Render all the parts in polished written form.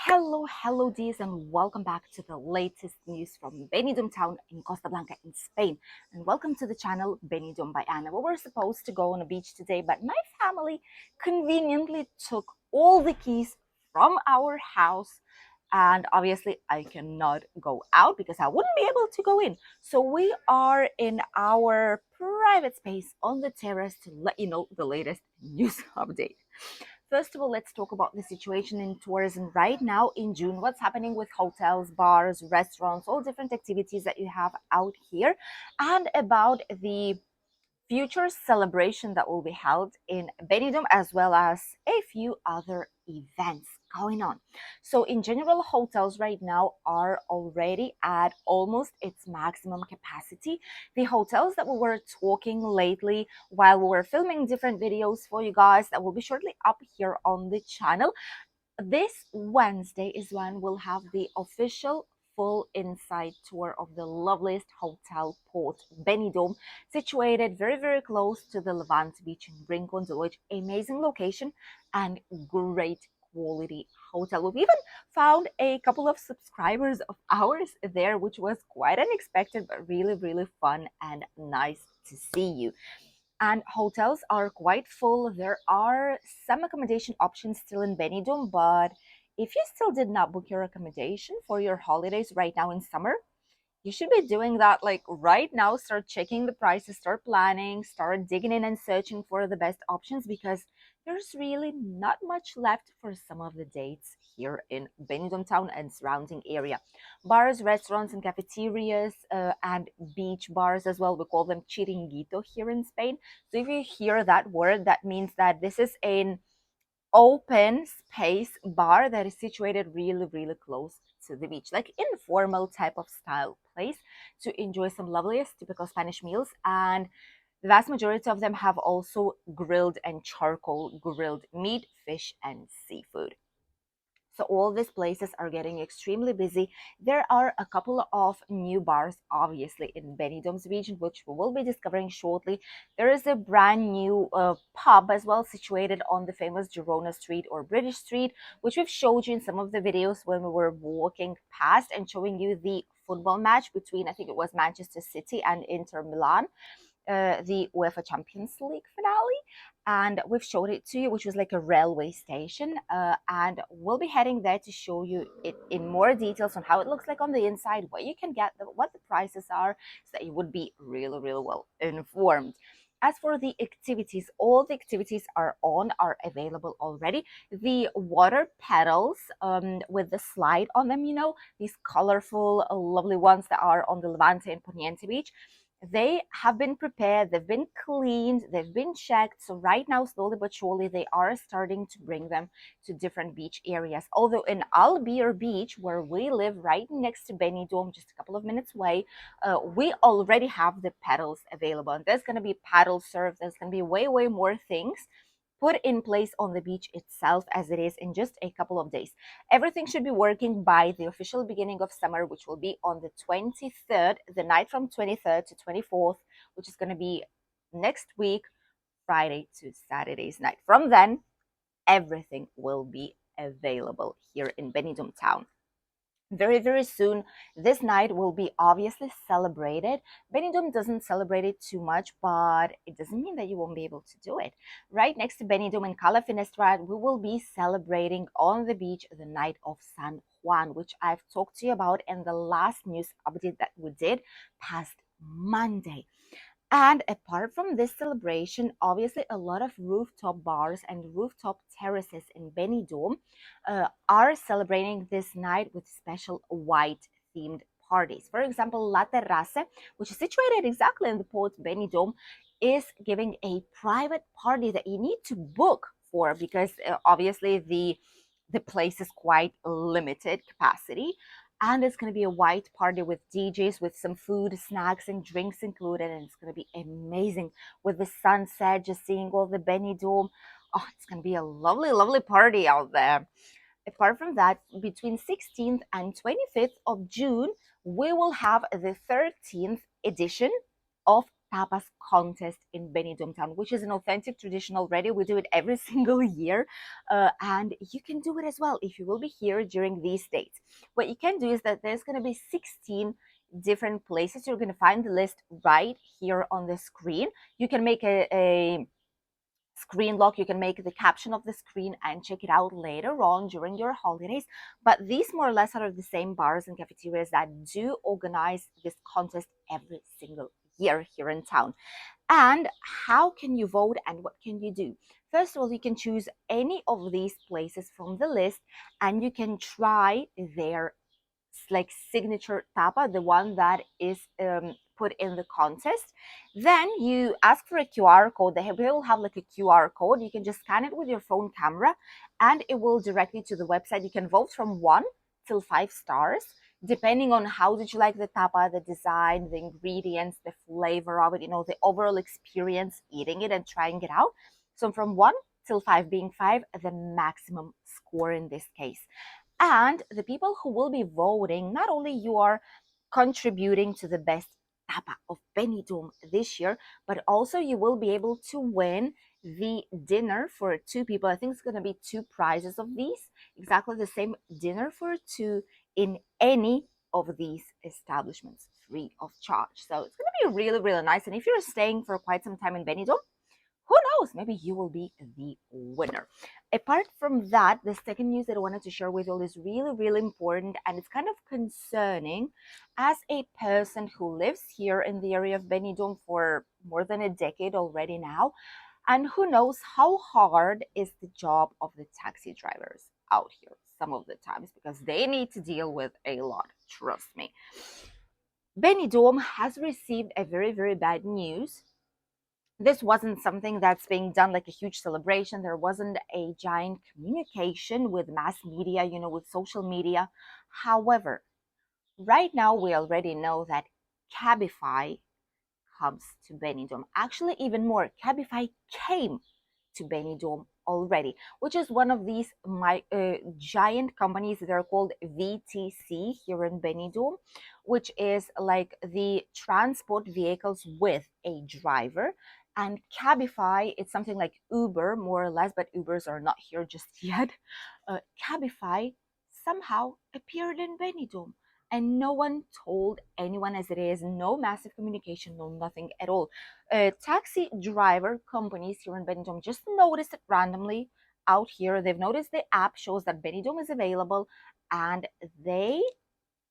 Hello, dears, and welcome back to the latest news from Benidorm town in Costa Blanca in Spain. And welcome to the channel Benidorm by Anna. We were supposed to go on a beach today, but my family conveniently took all the keys from our house. And obviously, I cannot go out because I wouldn't be able to go in. So we are in our private space on the terrace to let you know the latest news update. First of all, let's talk about the situation in tourism right now in June. What's happening with hotels, bars, restaurants, all different activities that you have out here, and about the future celebration that will be held in Benidorm, as well as a few other events going on. So in general, hotels right now are already at almost its maximum capacity. The hotels that we were talking lately while we were filming different videos for you guys that will be shortly up here on the channel, this Wednesday is when we'll have the official full inside tour of the loveliest hotel port, Benidorm, situated very close to the Levante beach in Rincon de Village. Amazing location and great quality hotel. We've even found a couple of subscribers of ours there, which was quite unexpected, but really fun and nice to see you. And hotels are quite full. There are some accommodation options still in Benidorm, but if you still did not book your accommodation for your holidays right now in summer, you should be doing that like right now. Start checking the prices, start planning, start digging in and searching for the best options, because there's really not much left for some of the dates here in Benidorm town and surrounding area. Bars, restaurants, and cafeterias, and beach bars as well. We call them chiringuito here in Spain. So if you hear that word, that means that this is an open space bar that is situated really close to the beach, like informal type of style place to enjoy some loveliest typical Spanish meals. And the vast majority of them have also grilled and charcoal grilled meat, fish, and seafood. So all these places are getting extremely busy. There are a couple of new bars, obviously, in Benidorm's region, which we will be discovering shortly. There is a brand new pub as well, situated on the famous Girona Street or British Street, which we've showed you in some of the videos when we were walking past and showing you the football match between, I think it was Manchester City and Inter Milan, the UEFA Champions League finale, and we've showed it to you, which was like a railway station, and we'll be heading there to show you it in more details on how it looks like on the inside, where you can get them, what the prices are, so that you would be really well informed. As for the activities, all the activities are available already. The water pedals, with the slide on them, these colorful, lovely ones that are on the Levante and Poniente beach, they have been prepared, they've been cleaned, they've been checked. So right now, slowly but surely, they are starting to bring them to different beach areas. Although in Albir Beach, where we live right next to Benidorm, just a couple of minutes away, we already have the paddles available. And there's going to be paddle surf, there's going to be way more things put in place on the beach itself as it is in just a couple of days. Everything should be working by the official beginning of summer, which will be on the 23rd, the night from 23rd to 24th, which is going to be next week, Friday to Saturday's night. From then, everything will be available here in Benidorm town. Very soon, this night will be obviously celebrated. Benidorm doesn't celebrate it too much, but it doesn't mean that you won't be able to do it. Right next to Benidorm in Cala Finestrad, we will be celebrating on the beach the night of San Juan, which I've talked to you about in the last news update that we did past Monday. And apart from this celebration, obviously a lot of rooftop bars and rooftop terraces in Benidorm are celebrating this night with special white themed parties. For example, La Terrace, which is situated exactly in the port Benidorm, is giving a private party that you need to book for, because obviously the place is quite limited capacity. And it's going to be a white party with DJs, with some food, snacks, and drinks included. And it's going to be amazing with the sunset, just seeing all the Benidorm. Oh, it's going to be a lovely party out there. Apart from that, between 16th and 25th of June, we will have the 13th edition of tapas contest in Benidorm town, which is an authentic tradition already. We do it every single year, and you can do it as well if you will be here during these dates. What you can do is that there's going to be 16 different places. You're going to find the list right here on the screen. You can make a screen lock, you can make the caption of the screen and check it out later on during your holidays. But these more or less are the same bars and cafeterias that do organize this contest every single year here in town. And how can you vote and what can you do? First of all, you can choose any of these places from the list and you can try their like signature tapa, the one that is put in the contest. Then you ask for a QR code. They will have like a QR code. You can just scan it with your phone camera and it will directly to the website. You can vote from 1 till 5 stars, depending on how did you like the tapa, the design, the ingredients, the flavor of it, the overall experience eating it and trying it out. So from 1 till 5, being 5 the maximum score in this case. And the people who will be voting, not only you are contributing to the best tapa of Benidorm this year, but also you will be able to win the dinner for 2 people. I think it's going to be 2 prizes of these, exactly the same dinner for 2 in any of these establishments, free of charge. So it's going to be really, really nice. And if you're staying for quite some time in Benidorm, who knows, maybe you will be the winner. Apart from that, the second news that I wanted to share with you all is really, really important, and it's kind of concerning as a person who lives here in the area of Benidorm for more than a decade already now, and who knows how hard is the job of the taxi drivers out here some of the times, because they need to deal with a lot, trust me. Benidorm has received a very, very bad news. This wasn't something that's being done like a huge celebration. There wasn't a giant communication with mass media, with social media. However, right now we already know that Cabify comes to Benidorm. Actually, even more, Cabify came to Benidorm already, which is one of these giant companies. They're called VTC here in Benidorm, which is like the transport vehicles with a driver. And Cabify, it's something like Uber, more or less, but Ubers are not here just yet. Cabify somehow appeared in Benidorm and no one told anyone as it is, no massive communication, no nothing at all. Taxi driver companies here in Benidorm just noticed it randomly out here. They've noticed the app shows that Benidorm is available and they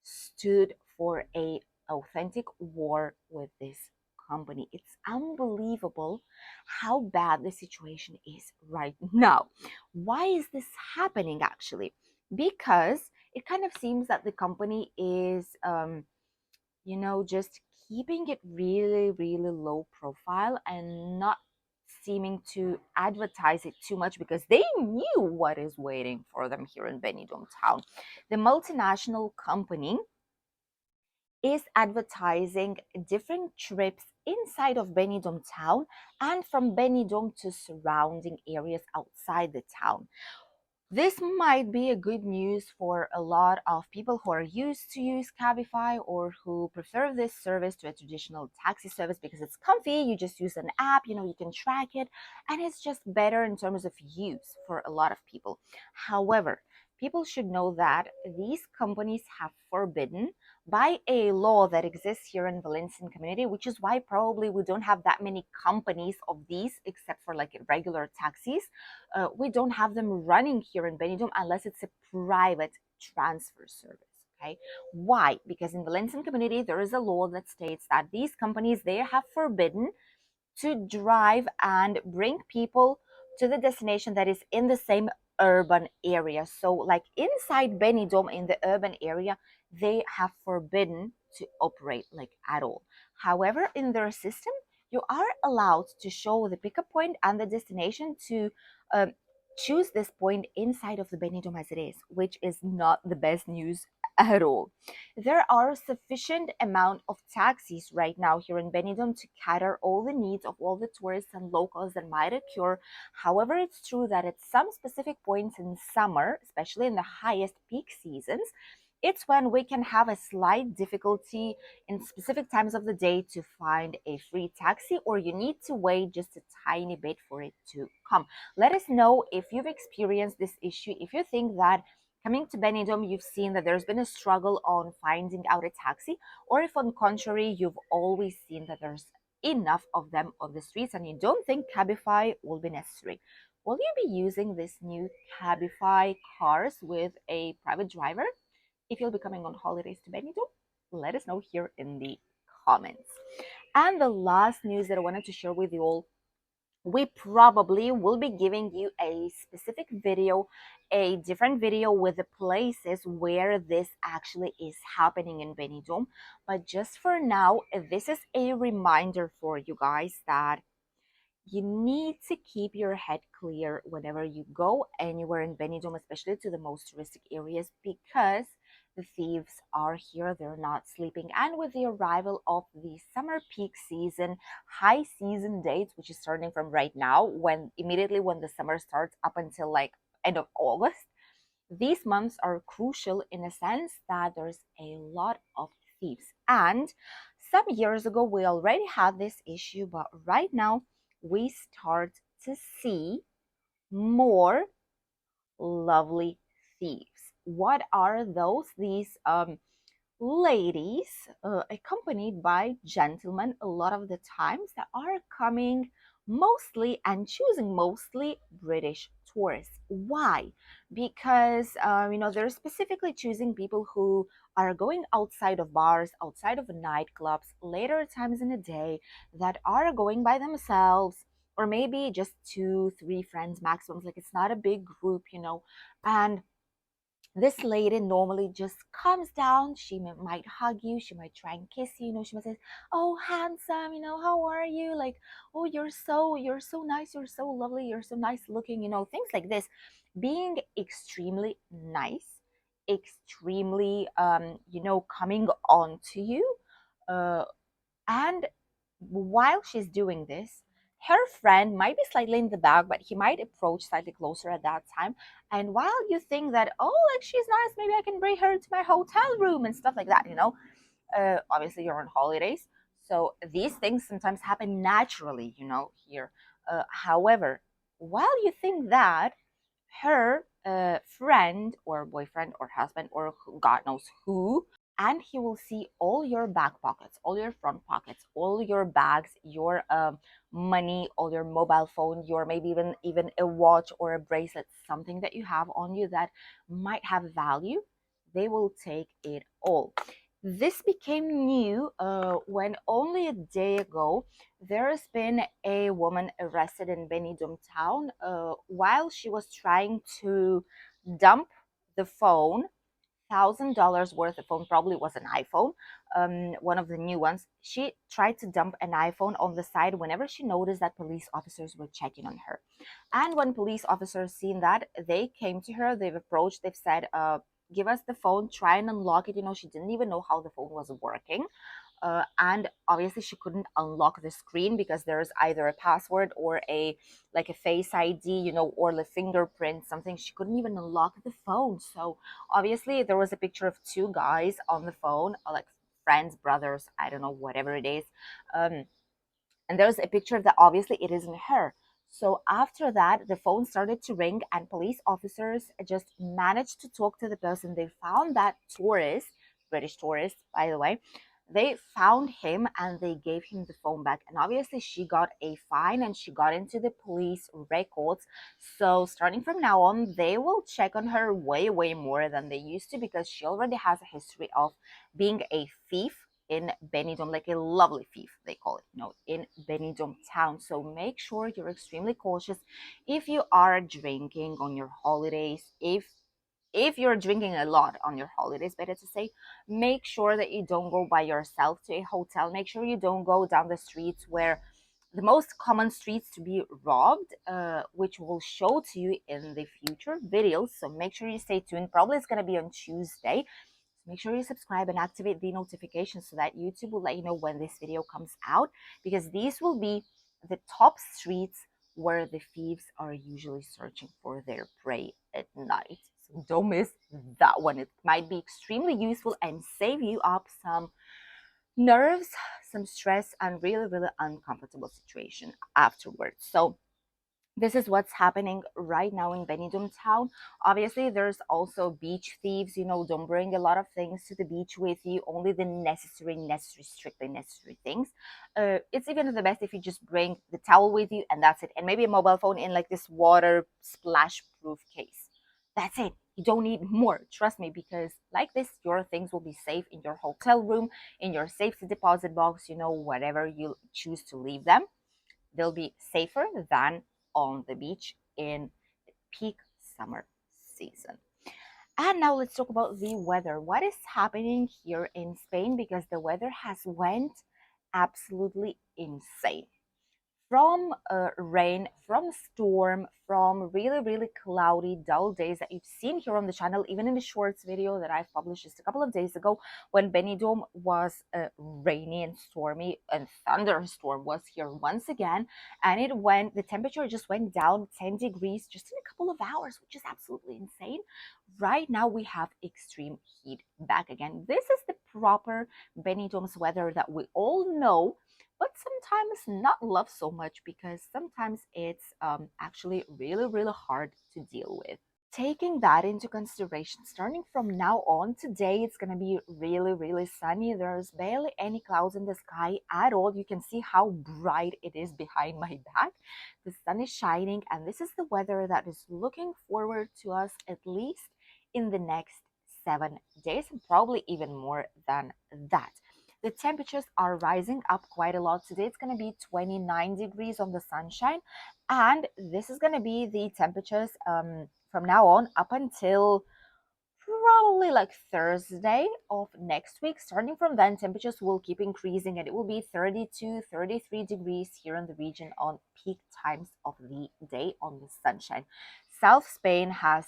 stood for a authentic war with this company. It's unbelievable how bad the situation is right now. Why is this happening actually? Because it kind of seems that the company is just keeping it really, really low profile and not seeming to advertise it too much because they knew what is waiting for them here in Benidorm town. The multinational company is advertising different trips inside of Benidorm town and from Benidorm to surrounding areas outside the town. This might be a good news for a lot of people who are used to use Cabify or who prefer this service to a traditional taxi service because it's comfy. You just use an app, you can track it, and it's just better in terms of use for a lot of people. However, people should know that these companies have forbidden by a law that exists here in Valencian community, which is why probably we don't have that many companies of these except for like regular taxis. We don't have them running here in Benidorm unless it's a private transfer service. Okay, why? Because in Valencian community there is a law that states that these companies, they have forbidden to drive and bring people to the destination that is in the same urban area. So like inside Benidorm in the urban area, they have forbidden to operate like at all. However, in their system, you are allowed to show the pickup point and the destination to um, choose this point inside of the Benidorm as it is, which is not the best news at all. There are sufficient amount of taxis right now here in Benidorm to cater all the needs of all the tourists and locals that might occur. However, it's true that at some specific points in summer, especially in the highest peak seasons, It's when we can have a slight difficulty in specific times of the day to find a free taxi, or you need to wait just a tiny bit for it to come. Let us know if you've experienced this issue, if you think that coming to Benidorm, you've seen that there's been a struggle on finding out a taxi, or if on contrary, you've always seen that there's enough of them on the streets and you don't think Cabify will be necessary. Will you be using this new Cabify cars with a private driver? If you'll be coming on holidays to Benidorm, let us know here in the comments. And the last news that I wanted to share with you all, we probably will be giving you a specific video, a different video with the places where this actually is happening in Benidorm. But just for now, this is a reminder for you guys that you need to keep your head clear whenever you go anywhere in Benidorm, especially to the most touristic areas, because the thieves are here. They're not sleeping. And with the arrival of the summer peak season, high season dates, which is starting from right now, when immediately when the summer starts up until like end of August, these months are crucial in a sense that there's a lot of thieves. And some years ago, we already had this issue, but right now, we start to see more lovely thieves. What are those? These ladies, accompanied by gentlemen, a lot of the times that are coming mostly and choosing mostly British tourists. Why? Because they're specifically choosing people who are going outside of bars, outside of nightclubs, later times in the day, that are going by themselves, or maybe just two, three friends maximum. Like it's not a big group, and this lady normally just comes down. She might hug you, she might try and kiss you, she might say, oh handsome, how are you, like, oh you're so nice, you're so lovely, you're so nice looking, things like this, being extremely nice, extremely coming on to you, uh and while she's doing this, her friend might be slightly in the back, but he might approach slightly closer at that time. And while you think that, oh, like she's nice, maybe I can bring her to my hotel room and stuff like that, obviously you're on holidays. So these things sometimes happen naturally, here. However, while you think that, her friend or boyfriend or husband or God knows who, and he will see all your back pockets, all your front pockets, all your bags, your money, all your mobile phone, your maybe even a watch or a bracelet, something that you have on you that might have value. They will take it all. This became new when only a day ago there has been a woman arrested in Benidorm town while she was trying to dump the phone, $1,000 worth of phone, probably was an iPhone, one of the new ones. She tried to dump an iPhone on the side whenever she noticed that police officers were checking on her. And when police officers seen that, they came to her, they've approached, they've said, give us the phone, try and unlock it. She didn't even know how the phone was working. And obviously she couldn't unlock the screen because there's either a password or a face ID, or the fingerprint, something. She couldn't even unlock the phone. So obviously there was a picture of two guys on the phone, like friends, brothers, I don't know, whatever it is. And there's a picture that obviously it isn't her. So after that, the phone started to ring, and police officers just managed to talk to the person. They found that tourist, British tourist, by the way. They found him and they gave him the phone back. And obviously, she got a fine and she got into the police records. So, starting from now on, they will check on her way, way more than they used to, because she already has a history of being a thief in Benidorm, like a lovely thief, they call it, in Benidorm town. So make sure you're extremely cautious if you are drinking on your holidays. If you're drinking a lot on your holidays, better to say, make sure that you don't go by yourself to a hotel. Make sure you don't go down the streets where the most common streets to be robbed, which will show to you in the future videos. So make sure you stay tuned. Probably it's going to be on Tuesday. Make sure you subscribe and activate the notifications so that YouTube will let you know when this video comes out, because these will be the top streets where the thieves are usually searching for their prey at night. So don't miss that one. It might be extremely useful and save you up some nerves, some stress, and really, really uncomfortable situation afterwards. So this is what's happening right now in Benidorm town. Obviously, there's also beach thieves. Don't bring a lot of things to the beach with you, only the necessary, strictly necessary things. It's even the best if you just bring the towel with you and that's it, and maybe a mobile phone in like this water splash proof case. That's it. You don't need more, trust me, because like this, your things will be safe in your hotel room, in your safety deposit box, wherever you choose to leave them. They'll be safer than on the beach in peak summer season. And now let's talk about the weather. What is happening here in Spain? Because the weather has went absolutely insane, from rain, from storm, from really, really cloudy, dull days that you've seen here on the channel, even in the shorts video that I've published just a couple of days ago, when Benidorm was rainy and stormy, and thunderstorm was here once again, and the temperature just went down 10 degrees just in a couple of hours, which is absolutely insane. Right now we have extreme heat back again. This is the proper Benidorm's weather that we all know, but sometimes not love so much, because sometimes it's actually really, really hard to deal with. Taking that into consideration, starting from now on, today it's going to be really, really sunny. There's barely any clouds in the sky at all. You can see how bright it is behind my back. The sun is shining, and this is the weather that is looking forward to us at least in the next 7 days, and probably even more than that. The temperatures are rising up quite a lot. Today it's going to be 29 degrees on the sunshine, and this is going to be the temperatures from now on up until probably like Thursday of next week. Starting from then, temperatures will keep increasing, and it will be 32, 33 degrees here in the region on peak times of the day on the sunshine. South Spain has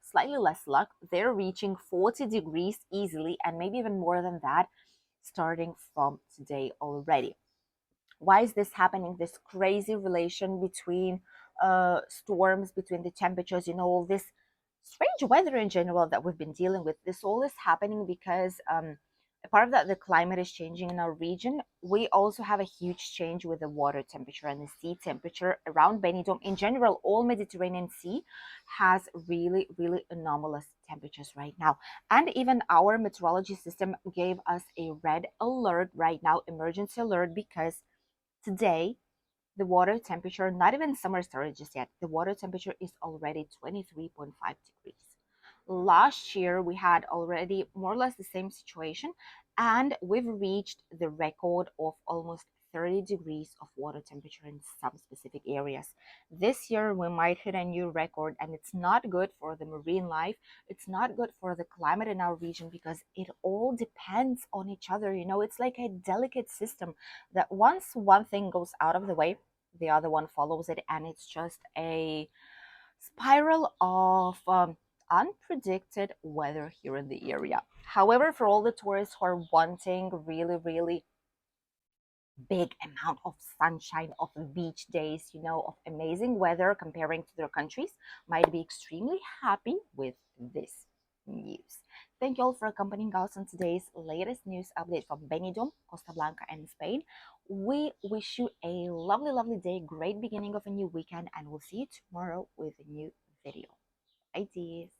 slightly less luck. They're reaching 40 degrees easily, and maybe even more than that, starting from today already. Why is this happening? This crazy relation between storms, between the temperatures, all this strange weather in general that we've been dealing with. This all is happening because a part of that, the climate is changing in our region. We also have a huge change with the water temperature and the sea temperature around Benidorm. In general, all Mediterranean Sea has really, really anomalous temperatures right now. And even our meteorology system gave us a red alert right now, emergency alert, because today the water temperature, not even summer started just yet, the water temperature is already 23.5 degrees. Last year we had already more or less the same situation, and we've reached the record of almost 30 degrees of water temperature in some specific areas. This year we might hit a new record, and it's not good for the marine life. It's not good for the climate in our region, because it all depends on each other. It's like a delicate system that once one thing goes out of the way, the other one follows it, and it's just a spiral of unpredicted weather here in the area. However, for all the tourists who are wanting really, really big amount of sunshine, of beach days, of amazing weather comparing to their countries, might be extremely happy with this news. Thank you all for accompanying us on today's latest news update from Benidorm, Costa Blanca, and Spain. We wish you a lovely, lovely day, great beginning of a new weekend, and we'll see you tomorrow with a new video. Bye, dears.